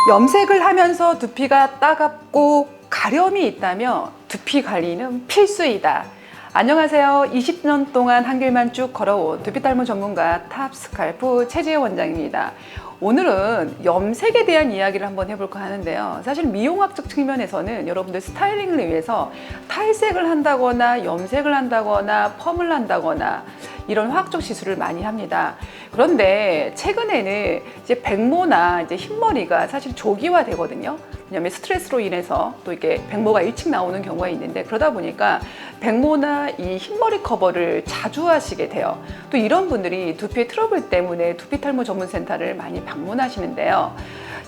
염색을 하면서 두피가 따갑고 가려움이 있다면 두피 관리는 필수이다. 안녕하세요. 20년 동안 한 길만 쭉 걸어온 두피 탈모 전문가 탑스칼프 최지혜 원장입니다. 오늘은 염색에 대한 이야기를 한번 해볼까 하는데요. 사실 미용학적 측면에서는 여러분들 스타일링을 위해서 탈색을 한다거나 염색을 한다거나 펌을 한다거나 이런 화학적 시술을 많이 합니다. 그런데 최근에는 이제 백모나 이제 흰머리가 사실 조기화 되거든요. 왜냐하면 스트레스로 인해서 또 이렇게 백모가 일찍 나오는 경우가 있는데, 그러다 보니까 백모나 이 흰머리 커버를 자주 하시게 돼요. 또 이런 분들이 두피의 트러블 때문에 두피 탈모 전문 센터를 많이 방문하시는데요.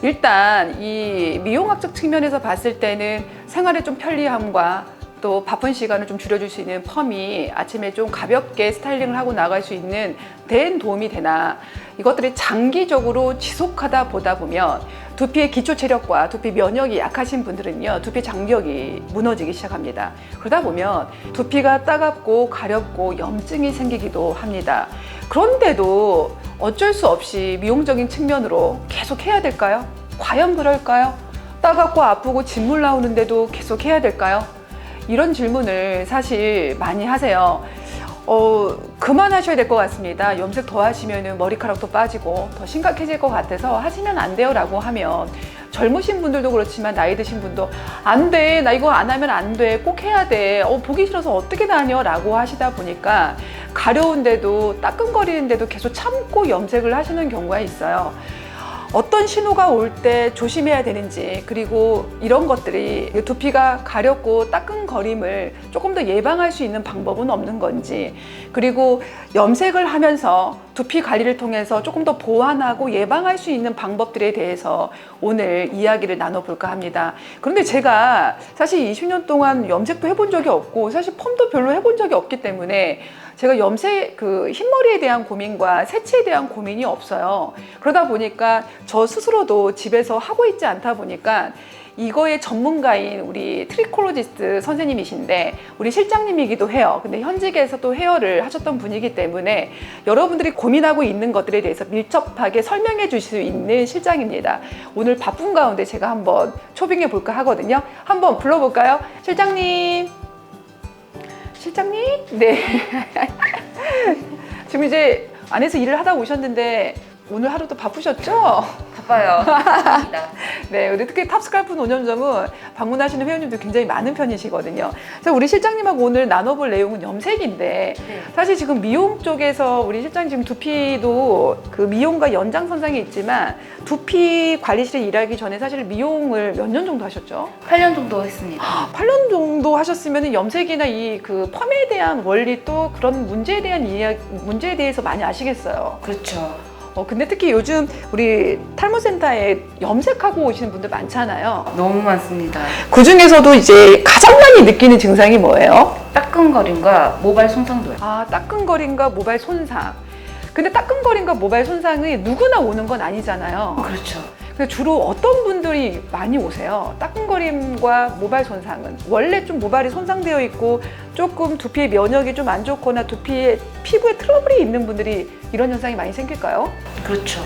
일단 이 미용학적 측면에서 봤을 때는 생활의 좀 편리함과 또 바쁜 시간을 좀 줄여줄 수 있는 펌이 아침에 좀 가볍게 스타일링을 하고 나갈 수 있는 데는 도움이 되나, 이것들이 장기적으로 지속하다 보다 보면 두피의 기초 체력과 두피 면역이 약하신 분들은요, 두피 장벽이 무너지기 시작합니다. 그러다 보면 두피가 따갑고 가렵고 염증이 생기기도 합니다. 그런데도 어쩔 수 없이 미용적인 측면으로 계속 해야 될까요? 과연 그럴까요? 따갑고 아프고 진물 나오는데도 계속 해야 될까요? 이런 질문을 사실 많이 하세요. 그만하셔야 될 것 같습니다. 염색 더 하시면 머리카락도 빠지고 더 심각해질 것 같아서 하시면 안 돼요 라고 하면, 젊으신 분들도 그렇지만 나이 드신 분도 안 돼, 나 이거 안 하면 안 돼, 꼭 해야 돼, 보기 싫어서 어떻게 다녀 라고 하시다 보니까 가려운데도 따끔거리는데도 계속 참고 염색을 하시는 경우가 있어요. 어떤 신호가 올 때 조심해야 되는지, 그리고 이런 것들이 두피가 가렵고 따끔거림을 조금 더 예방할 수 있는 방법은 없는 건지, 그리고 염색을 하면서 두피 관리를 통해서 조금 더 보완하고 예방할 수 있는 방법들에 대해서 오늘 이야기를 나눠볼까 합니다. 그런데 제가 사실 20년 동안 염색도 해본 적이 없고 사실 펌도 별로 해본 적이 없기 때문에 제가 염색, 흰머리에 대한 고민과 세치에 대한 고민이 없어요. 그러다 보니까 저 스스로도 집에서 하고 있지 않다 보니까 이거의 전문가인 우리 트리콜로지스트 선생님이신데 우리 실장님이기도 해요. 근데 현직에서 또 헤어를 하셨던 분이기 때문에 여러분들이 고민하고 있는 것들에 대해서 밀접하게 설명해 주실 수 있는 실장입니다. 오늘 바쁜 가운데 제가 한번 초빙해 볼까 하거든요. 한번 불러볼까요? 실장님. 실장님? 네. 지금 이제 안에서 일을 하다 오셨는데 오늘 하루도 바쁘셨죠? 바빠요. 네, 우리 특히 탑스칼프 노년점은 방문하시는 회원님도 굉장히 많은 편이시거든요. 그래서 우리 실장님하고 오늘 나눠볼 내용은 염색인데, 네. 사실 지금 미용 쪽에서 우리 실장님 지금 두피도 그 미용과 연장선상에 있지만 두피 관리실에 일하기 전에 사실 미용을 몇 년 정도 하셨죠? 8년 정도 했습니다. 8년 정도 하셨으면 염색이나 이 그 펌에 대한 원리 또 그런 문제에 대한 문제에 대해서 많이 아시겠어요. 그렇죠. 근데 특히 요즘 우리 탈모센터에 염색하고 오시는 분들 많잖아요. 너무 많습니다. 그 중에서도 이제 가장 많이 느끼는 증상이 뭐예요? 따끔거림과 모발 손상도요. 따끔거림과 모발 손상. 근데 따끔거림과 모발 손상이 누구나 오는 건 아니잖아요. 그렇죠. 근데 주로 어떤 분들이 많이 오세요? 따끔거림과 모발 손상은 원래 좀 모발이 손상되어 있고 조금 두피의 면역이 좀 안 좋거나 두피에 피부에 트러블이 있는 분들이 이런 현상이 많이 생길까요? 그렇죠.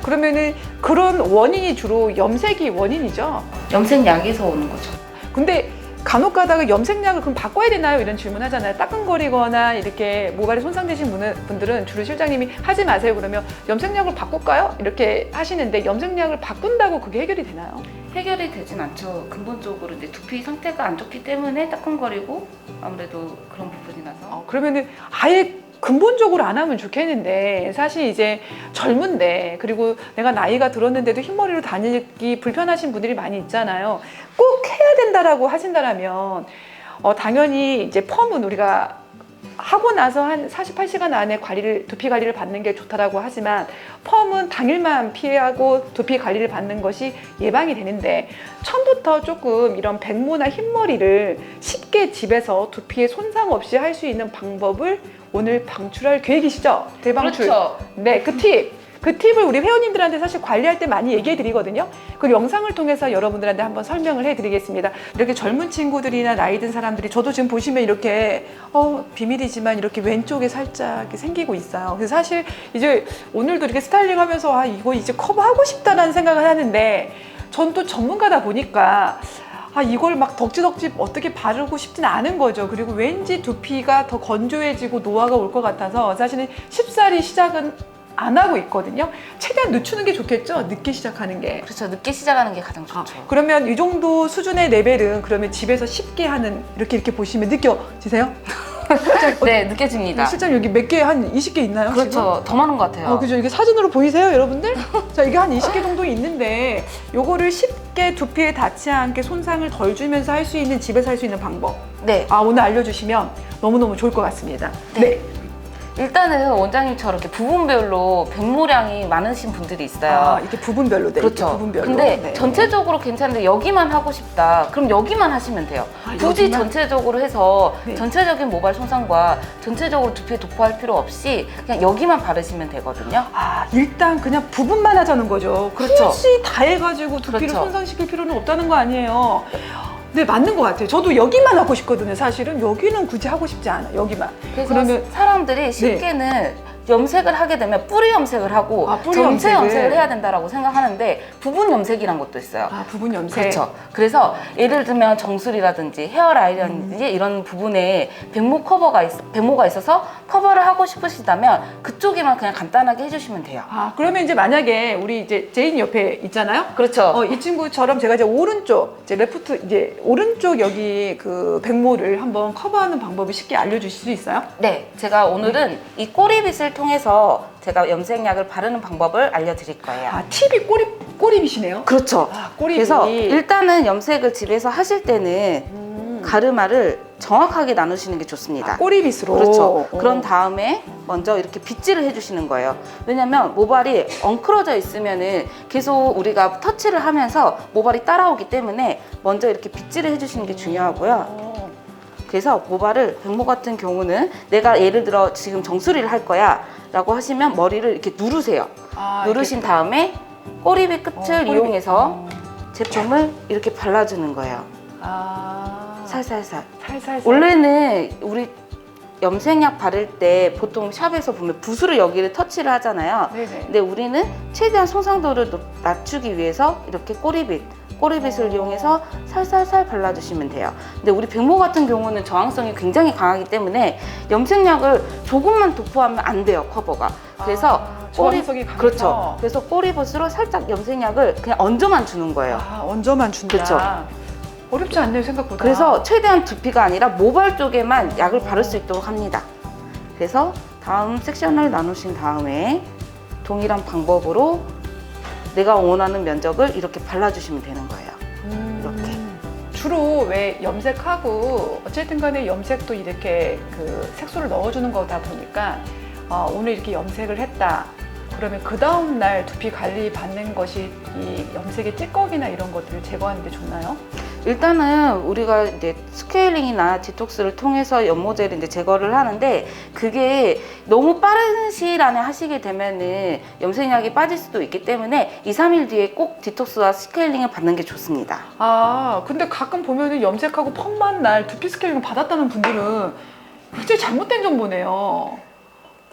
그러면은 그런 원인이 주로 염색이 원인이죠? 염색약에서 오는 거죠. 근데 간혹 가다가 염색약을 그럼 바꿔야 되나요? 이런 질문 하잖아요. 따끔거리거나 이렇게 모발이 손상되신 분들은 주로 실장님이 하지 마세요 그러면 염색약을 바꿀까요? 이렇게 하시는데 염색약을 바꾼다고 그게 해결이 되나요? 해결이 되진 않죠. 근본적으로 이제 두피 상태가 안 좋기 때문에 따끔거리고 아무래도 그런 부분이 나서. 그러면은 아예 근본적으로 안 하면 좋겠는데, 사실 이제 젊은데 그리고 내가 나이가 들었는데도 흰머리로 다니기 불편하신 분들이 많이 있잖아요. 꼭 해야 된다라고 하신다면 당연히 이제 펌은 우리가 하고 나서 한 48시간 안에 두피 관리를 받는 게 좋다라고 하지만 펌은 당일만 피하고 두피 관리를 받는 것이 예방이 되는데, 처음부터 조금 이런 백모나 흰머리를 쉽게 집에서 두피에 손상 없이 할 수 있는 방법을 오늘 방출할 계획이시죠? 대방출. 그렇죠. 네, 그 팁 그 팁을 우리 회원님들한테 사실 관리할 때 많이 얘기해 드리거든요. 그 영상을 통해서 여러분들한테 한번 설명을 해 드리겠습니다. 이렇게 젊은 친구들이나 나이 든 사람들이 저도 지금 보시면 이렇게 비밀이지만 이렇게 왼쪽에 살짝 이렇게 생기고 있어요. 그래서 사실 이제 오늘도 이렇게 스타일링 하면서 이거 이제 커버하고 싶다라는 생각을 하는데 전 또 전문가다 보니까 이걸 막 덕지덕지 어떻게 바르고 싶진 않은 거죠. 그리고 왠지 두피가 더 건조해지고 노화가 올 것 같아서 사실은 쉽사리 시작은 안 하고 있거든요. 최대한 늦추는 게 좋겠죠. 늦게 시작하는 게. 그렇죠. 늦게 시작하는 게 가장 좋죠. 그러면 이 정도 수준의 레벨은 그러면 집에서 쉽게 하는 이렇게 보시면 느껴지세요? 네, 느껴집니다. 실장 여기 몇 개 한 20개 있나요? 그렇죠. 지금? 더 많은 것 같아요. 그죠. 이게 사진으로 보이세요, 여러분들? 자, 이게 한 20개 정도 있는데 요거를 쉽게 두피에 닿지 않게 손상을 덜 주면서 할 수 있는 집에서 할 수 있는 방법. 네. 오늘 알려주시면 너무너무 좋을 것 같습니다. 네. 일단은 원장님처럼 이렇게 부분별로 백모량이 많으신 분들이 있어요. 이렇게 부분별로 돼. 그렇죠. 이렇게 부분별로. 근데 네. 전체적으로 괜찮은데 여기만 하고 싶다. 그럼 여기만 하시면 돼요. 굳이 여기만? 전체적으로 해서 네. 전체적인 모발 손상과 전체적으로 두피에 도포할 필요 없이 그냥 여기만 바르시면 되거든요. 일단 그냥 부분만 하자는 거죠. 그렇죠. 굳이 다 해가지고 두피를 그렇죠. 손상시킬 필요는 없다는 거 아니에요. 네, 맞는 것 같아요. 저도 여기만 하고 싶거든요. 사실은 여기는 굳이 하고 싶지 않아요. 여기만. 그래서 그러면 사람들이 쉽게는 염색을 하게 되면 뿌리 염색을 하고 뿌리 전체 염색을. 염색을 해야 된다라고 생각하는데 부분 염색이란 것도 있어요. 부분 염색. 그렇죠. 그래서 예를 들면 정수리라든지 헤어라인이라든지 이런 부분에 백모가 있어서 커버를 하고 싶으시다면 그쪽에만 그냥 간단하게 해주시면 돼요. 그러면 이제 만약에 우리 이제 제인 옆에 있잖아요. 그렇죠. 이 친구처럼 제가 이제 오른쪽, 오른쪽 여기 그 백모를 한번 커버하는 방법을 쉽게 알려주실 수 있어요? 네, 제가 오늘은 이 꼬리빗을 통해서 제가 염색약을 바르는 방법을 알려드릴 거예요. 팁이 꼬리빗이네요. 그렇죠. 꼬리빗. 그래서 일단은 염색을 집에서 하실 때는 가르마를 정확하게 나누시는 게 좋습니다. 꼬리빗으로. 그렇죠. 그런 다음에 먼저 이렇게 빗질을 해주시는 거예요. 왜냐면 모발이 엉클어져 있으면은 계속 우리가 터치를 하면서 모발이 따라오기 때문에 먼저 이렇게 빗질을 해주시는 게 중요하고요. 그래서 모발을 백모 같은 경우는 내가 예를 들어 지금 정수리를 할 거야 라고 하시면 머리를 이렇게 누르세요. 누르신 다음에 꼬리빗 끝을 이용해서 제품을 이렇게 발라주는 거예요. 살살살. 원래는 우리 염색약 바를 때 보통 샵에서 보면 붓으로 여기를 터치를 하잖아요. 네네. 근데 우리는 최대한 손상도를 낮추기 위해서 이렇게 꼬리빗을 이용해서 살살살 발라주시면 돼요. 근데 우리 백모 같은 경우는 저항성이 굉장히 강하기 때문에 염색약을 조금만 도포하면 안 돼요, 커버가. 그래서 저항성이 강해서. 그렇죠. 그래서 꼬리빗으로 살짝 염색약을 그냥 얹어만 주는 거예요. 얹어만 준다. 그렇죠. 어렵지 않네요, 생각보다. 그래서 최대한 두피가 아니라 모발 쪽에만 약을 바를 수 있도록 합니다. 그래서 다음 섹션을 나누신 다음에 동일한 방법으로 내가 원하는 면적을 이렇게 발라주시면 되는 거예요. 이렇게. 주로 왜 염색하고 어쨌든 간에 염색도 이렇게 그 색소를 넣어주는 거다 보니까 오늘 이렇게 염색을 했다. 그러면 그 다음 날 두피 관리 받는 것이 이 염색의 찌꺼기나 이런 것들을 제거하는 데 좋나요? 일단은 우리가 이제 스케일링이나 디톡스를 통해서 연모제를 이제 제거를 하는데 그게 너무 빠른 시일 안에 하시게 되면은 염색약이 빠질 수도 있기 때문에 2, 3일 뒤에 꼭 디톡스와 스케일링을 받는 게 좋습니다. 근데 가끔 보면은 염색하고 펌만 날 두피 스케일링 받았다는 분들은 굉장히 잘못된 정보네요.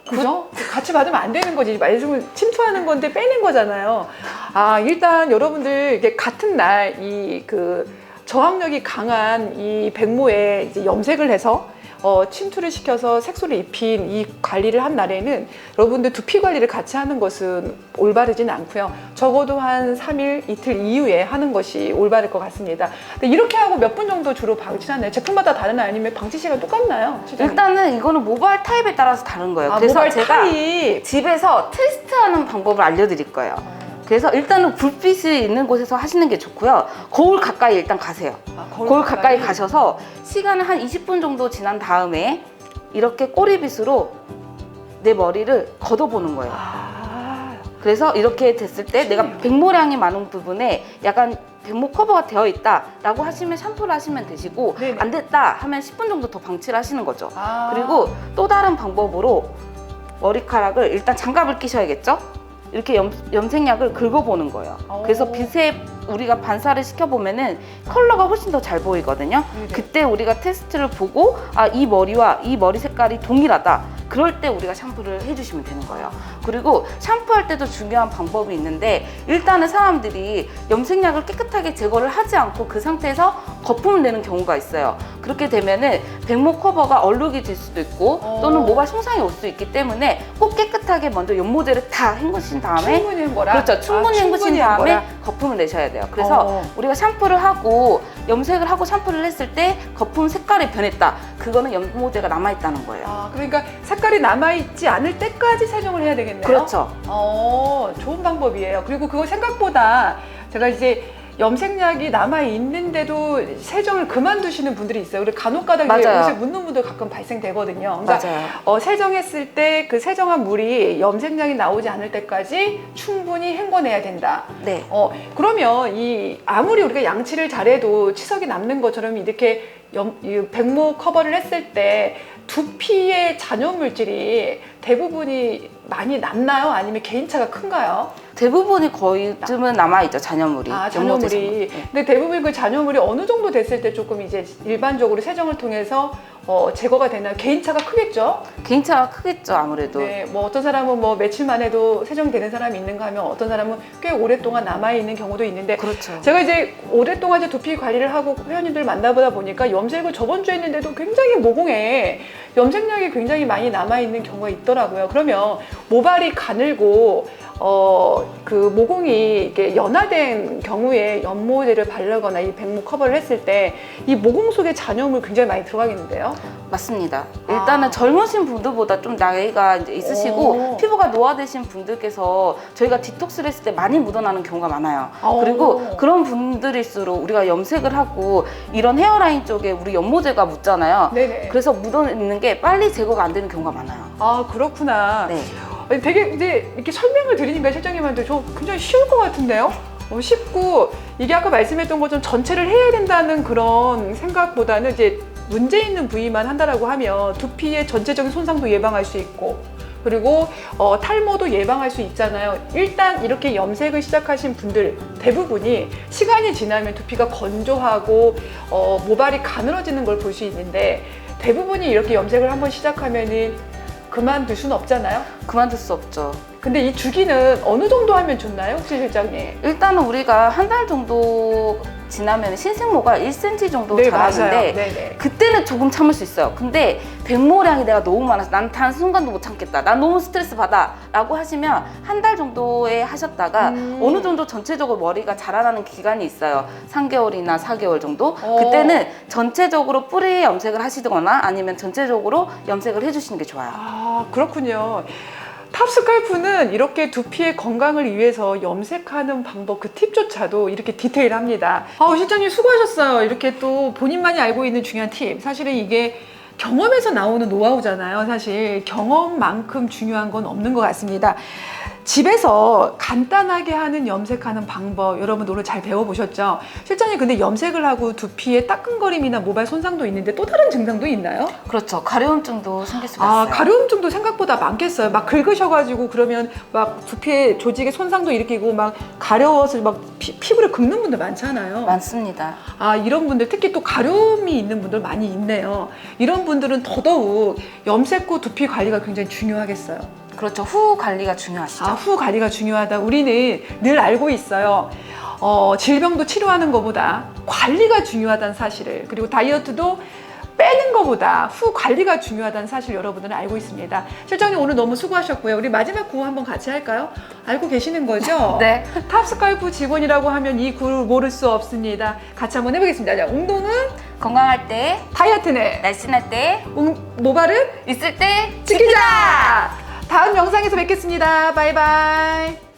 그죠? 같이 받으면 안 되는 거지. 말씀을 침투하는 건데 빼는 거잖아요. 일단 여러분들 이게 같은 날 이 저항력이 강한 이 백모에 이제 염색을 해서 침투를 시켜서 색소를 입힌 이 관리를 한 날에는 여러분들 두피 관리를 같이 하는 것은 올바르진 않고요. 적어도 한 3일, 이틀 이후에 하는 것이 올바를 것 같습니다. 근데 이렇게 하고 몇 분 정도 주로 방치하나요? 제품마다 다르나요? 아니면 방치 시간 똑같나요? 실장님? 일단은 이거는 모발 타입에 따라서 다른 거예요. 그래서 모발 제가 타입. 집에서 테스트하는 방법을 알려드릴 거예요. 그래서 일단은 불빛이 있는 곳에서 하시는 게 좋고요. 거울 가까이 일단 가세요. 거울 가까이 가셔서 시간을 한 20분 정도 지난 다음에 이렇게 꼬리빗으로 내 머리를 걷어보는 거예요. 그래서 이렇게 됐을 때 내가 백모량이 많은 부분에 약간 백모 커버가 되어 있다라고 하시면 샴푸를 하시면 되시고 네네. 안 됐다 하면 10분 정도 더 방치를 하시는 거죠. 그리고 또 다른 방법으로 머리카락을 일단 장갑을 끼셔야겠죠? 이렇게 염색약을 긁어보는 거예요. 오. 그래서 빛에 우리가 반사를 시켜보면은 컬러가 훨씬 더 잘 보이거든요. 네네. 그때 우리가 테스트를 보고 아, 이 머리와 이 머리 색깔이 동일하다. 그럴 때 우리가 샴푸를 해주시면 되는 거예요. 그리고 샴푸할 때도 중요한 방법이 있는데 일단은 사람들이 염색약을 깨끗하게 제거를 하지 않고 그 상태에서 거품을 내는 경우가 있어요. 그렇게 되면은 백모 커버가 얼룩이 될 수도 있고 또는 모발 손상이 올 수 있기 때문에 꼭 깨끗하게 먼저 연모제를 다 헹구신 다음에 충분히 헹궈라. 그렇죠. 충분히 헹구신 다음에 거품을 내셔야 돼요. 그래서 우리가 샴푸를 하고 염색을 하고 샴푸를 했을 때 거품 색깔이 변했다. 그거는 연모제가 남아있다는 거예요. 아, 그러니까 색깔이 남아있지 않을 때까지 세정을 해야 되겠네요. 그렇죠. 좋은 방법이에요. 그리고 그거 생각보다 제가 이제 염색약이 남아있는데도 세정을 그만두시는 분들이 있어요. 그리고 간혹가다 맞아요. 옷에 묻는 분들 가끔 발생되거든요. 그러니까 맞아요. 세정했을 때 그 세정한 물이 염색약이 나오지 않을 때까지 충분히 헹궈내야 된다. 네. 그러면 아무리 우리가 양치를 잘해도 치석이 남는 것처럼 이렇게 이 백모 커버를 했을 때 두피의 잔여물질이 대부분이 많이 남나요? 아니면 개인차가 큰가요? 대부분이 거의쯤은 남아있죠, 잔여물이. 잔여물이. 네. 근데 대부분 그 잔여물이 어느 정도 됐을 때 조금 이제 일반적으로 세정을 통해서 제거가 되나요? 개인차가 크겠죠? 개인차가 크겠죠, 아무래도. 네, 뭐 어떤 사람은 뭐 며칠만 해도 세정되는 사람이 있는가 하면 어떤 사람은 꽤 오랫동안 남아있는 경우도 있는데 그렇죠. 제가 이제 오랫동안 이제 두피 관리를 하고 회원님들 만나보다 보니까 염색을 저번 주에 했는데도 굉장히 모공에 염색약이 굉장히 많이 남아있는 경우가 있더라고요. 그러면 모발이 가늘고 그 모공이 이렇게 연화된 경우에 연모제를 바르거나 이 백모 커버를 했을 때 이 모공 속에 잔여물 굉장히 많이 들어가겠는데요? 맞습니다. 일단은 젊으신 분들보다 좀 나이가 이제 있으시고 피부가 노화되신 분들께서 저희가 디톡스를 했을 때 많이 묻어나는 경우가 많아요. 그리고 그런 분들일수록 우리가 염색을 하고 이런 헤어라인 쪽에 우리 연모제가 묻잖아요. 네네. 그래서 묻어있는 게 빨리 제거가 안 되는 경우가 많아요. 아, 그렇구나. 네. 아니, 되게 이제 이렇게 설명을 드리니까 실장님한테 좀 굉장히 쉬울 것 같은데요? 쉽고 이게 아까 말씀했던 것처럼 전체를 해야 된다는 그런 생각보다는 이제 문제 있는 부위만 한다라고 하면 두피의 전체적인 손상도 예방할 수 있고 그리고 탈모도 예방할 수 있잖아요. 일단 이렇게 염색을 시작하신 분들 대부분이 시간이 지나면 두피가 건조하고 모발이 가늘어지는 걸 볼 수 있는데 대부분이 이렇게 염색을 한번 시작하면은 그만둘 수는 없잖아요. 그만둘 수 없죠. 근데 이 주기는 어느 정도 하면 좋나요, 혹시 실장님? 일단은 우리가 한 달 정도 지나면 신생모가 1cm 정도 네, 자라는데 맞아요. 네네. 그때는 조금 참을 수 있어요. 근데 백모량이 내가 너무 많아서 난 단 순간도 못 참겠다. 난 너무 스트레스 받아. 라고 하시면 한 달 정도에 하셨다가 어느 정도 전체적으로 머리가 자라나는 기간이 있어요. 3개월이나 4개월 정도. 그때는 전체적으로 뿌리 염색을 하시거나 아니면 전체적으로 염색을 해주시는 게 좋아요. 아, 그렇군요. 탑스칼프는 이렇게 두피의 건강을 위해서 염색하는 방법 그 팁조차도 이렇게 디테일합니다. 실장님 수고하셨어요. 이렇게 또 본인만이 알고 있는 중요한 팁. 사실은 이게 경험에서 나오는 노하우잖아요. 사실 경험만큼 중요한 건 없는 것 같습니다. 집에서 간단하게 하는 염색하는 방법 여러분 오늘 잘 배워보셨죠? 실장님 근데 염색을 하고 두피에 따끔거림이나 모발 손상도 있는데 또 다른 증상도 있나요? 그렇죠. 가려움증도 생길 수가 있어요. 가려움증도 생각보다 많겠어요. 막 긁으셔가지고 그러면 막 두피에 조직에 손상도 일으키고 막 가려워서 막 피부를 긁는 분들 많잖아요. 많습니다. 이런 분들 특히 또 가려움이 있는 분들 많이 있네요. 이런 분들은 더더욱 염색 후 두피 관리가 굉장히 중요하겠어요. 그렇죠. 후 관리가 중요하시죠. 후 관리가 중요하다. 우리는 늘 알고 있어요. 질병도 치료하는 것보다 관리가 중요하다는 사실을. 그리고 다이어트도 빼는 것보다 후 관리가 중요하다는 사실 여러분들은 알고 있습니다. 실장님 오늘 너무 수고하셨고요. 우리 마지막 구호 한번 같이 할까요? 알고 계시는 거죠? 네. 탑스칼프 직원이라고 하면 이 구를 모를 수 없습니다. 같이 한번 해보겠습니다. 자, 운동은 건강할 때, 다이어트는 날씬할 때, 모발은 있을 때 지키자! 다음 영상에서 뵙겠습니다. 바이바이.